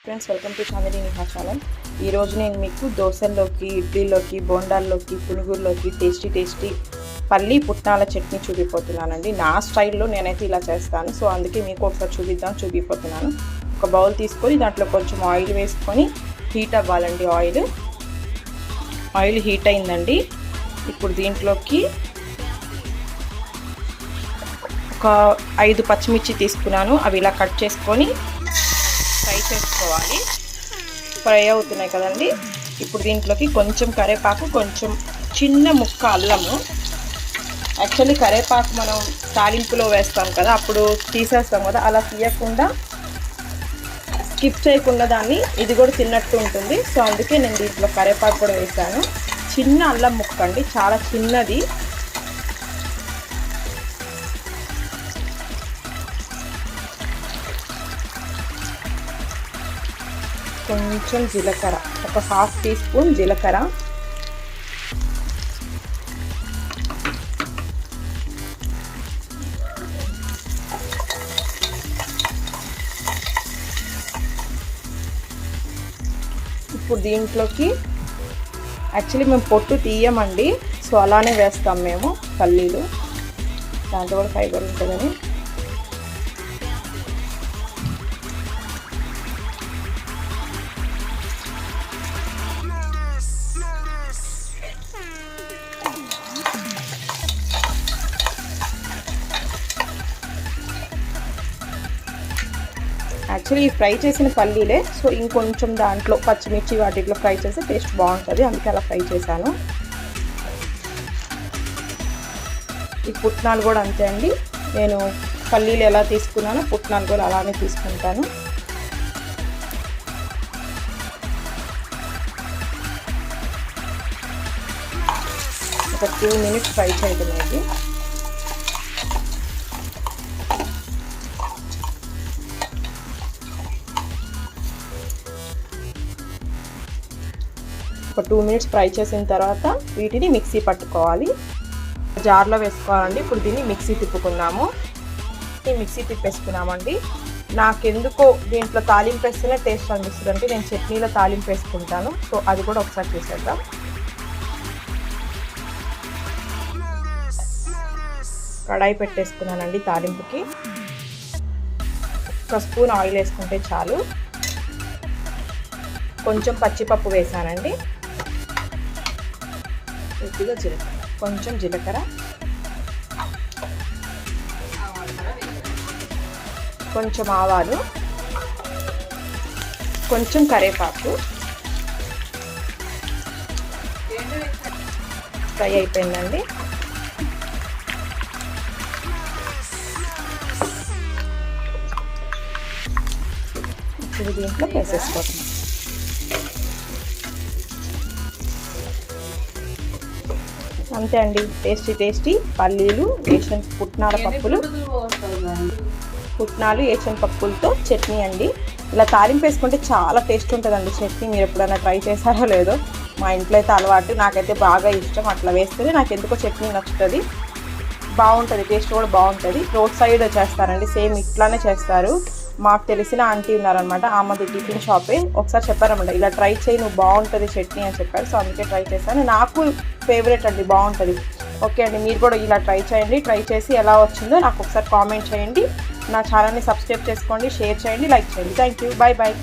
Friends, welcome to Chandini Niha channel. ఈరోజు నేను మీకు దోశల్లోకి, ఇడ్లీలోకి, బోండాల్లోకి, పునుగుల్లోకి టేస్టీ పల్లి పుట్నాల చట్నీ చూపిపోతున్నానండి. నా స్టైల్లో నేనైతే ఇలా చేస్తాను. సో అందుకే మీకు ఒకసారి చూపిపోతున్నాను. ఒక బౌల్ తీసుకొని దాంట్లో కొంచెం ఆయిల్ వేసుకొని హీట్ అవ్వాలండి. ఆయిల్ హీట్ అయిందండి. ఇప్పుడు దీంట్లోకి ఒక 5 పచ్చిమిర్చి తీసుకున్నాను. అవి ఇలా కట్ చేసుకొని ఫ్రై చేసుకోవాలి. ఫ్రై అవుతున్నాయి కదండి. ఇప్పుడు దీంట్లోకి కొంచెం కరివేపాకు, కొంచెం చిన్న ముక్క అల్లము. యాక్చువల్లీ కరివేపాకు మనం తాలింపులో వేస్తాం కదా, అప్పుడు తీసేస్తాం కదా, అలా తీయకుండా స్కిప్ చేయకుండా దాన్ని ఇది కూడా తిన్నట్టు ఉంటుంది. సో అందుకే నేను దీంట్లో కరివేపాకు కూడా వేసాను. చిన్న అల్లం ముక్క అండి, చాలా చిన్నది. కొంచెం జీలకర్ర, ఒక 1/2 టీ స్పూన్ జీలకర్ర, ఇప్పుడు దీంట్లోకి యాక్చువల్లీ మేము పొట్టు తీయమండి, సో అలానే వేస్తాం మేము పల్లీలు, దాంట్లో కూడా ఫైబర్ ఉంటుందని. యాక్చువల్లీ ఈ ఫ్రై చేసిన పల్లీలే, సో ఇంకొంచెం దాంట్లో పచ్చిమిర్చి వాటిలో ఫ్రై చేస్తే టేస్ట్ బాగుంటుంది, అందుకే అలా ఫ్రై చేశాను. ఈ పుట్నాలు కూడా అంతే అండి, నేను పల్లీలు ఎలా తీసుకున్నానో పుట్నాలు కూడా అలానే తీసుకుంటాను. ఒక 2 మినిట్స్ ఫ్రై చేయడం. ఒక 2 మినిట్స్ ఫ్రై చేసిన తర్వాత వీటిని మిక్సీ పట్టుకోవాలి, జార్లో వేసుకోవాలండి. ఇప్పుడు దీన్ని మిక్సీ తిప్పుకున్నాము. ఈ మిక్సీ తిప్పేసుకున్నామండి. నాకెందుకో దీంట్లో తాలింపు వేస్తేనే టేస్ట్ అనిపిస్తుంది, అంటే నేను చట్నీలో తాలింపు వేసుకుంటాను. సో అది కూడా ఒకసారి చూసేద్దాం. కడాయి పెట్టేసుకున్నానండి తాలింపుకి. 1 స్పూన్ ఆయిల్ వేసుకుంటే చాలు. కొంచెం పచ్చిపప్పు వేసానండి, కొద్దిగా జీలకర్ర, కొంచెం జీలకర్ర, కొంచెం ఆవాలు, కొంచెం కరివేపాకు. ఫ్రై అయిపోయిందండి. ఇప్పుడు దీంట్లో వేసేసుకోవడం. అంతే అండి, టేస్టీ పల్లీలు వేసిన పుట్నాలు వేసిన పప్పులతో చట్నీ అండి. ఇలా తాలింపు వేసుకుంటే చాలా టేస్ట్ ఉంటుందండి చట్నీ. మీరు ఎప్పుడైనా ట్రై చేశారో లేదో, మా ఇంట్లో అయితే అలవాటు, నాకైతే బాగా ఇష్టం. అట్లా వేస్తేనే నాకు ఎందుకో చట్నీ నచ్చుతుంది, బాగుంటుంది, టేస్ట్ కూడా బాగుంటుంది. రోడ్ సైడ్ చేస్తారండి, సేమ్ ఇట్లానే చేస్తారు. మాకు తెలిసిన ఆంటీ ఉన్నారనమాట, ఆమెది టిఫిన్ షాపే. ఒకసారి చెప్పారనమాట, ఇలా ట్రై చేయి, నువ్వు బాగుంటుంది చట్నీ అని చెప్పారు. సో అందుకే ట్రై చేశాను. నాకు ఫేవరెట్ అండి, బాగుంటుంది. ఓకే అండి, మీరు కూడా ఇలా ట్రై చేయండి. ట్రై చేసి ఎలా వచ్చిందో నాకు ఒకసారి కామెంట్ చేయండి. నా ఛానల్ని సబ్స్క్రైబ్ చేసుకోండి, షేర్ చేయండి, లైక్ చేయండి. Thank you, bye.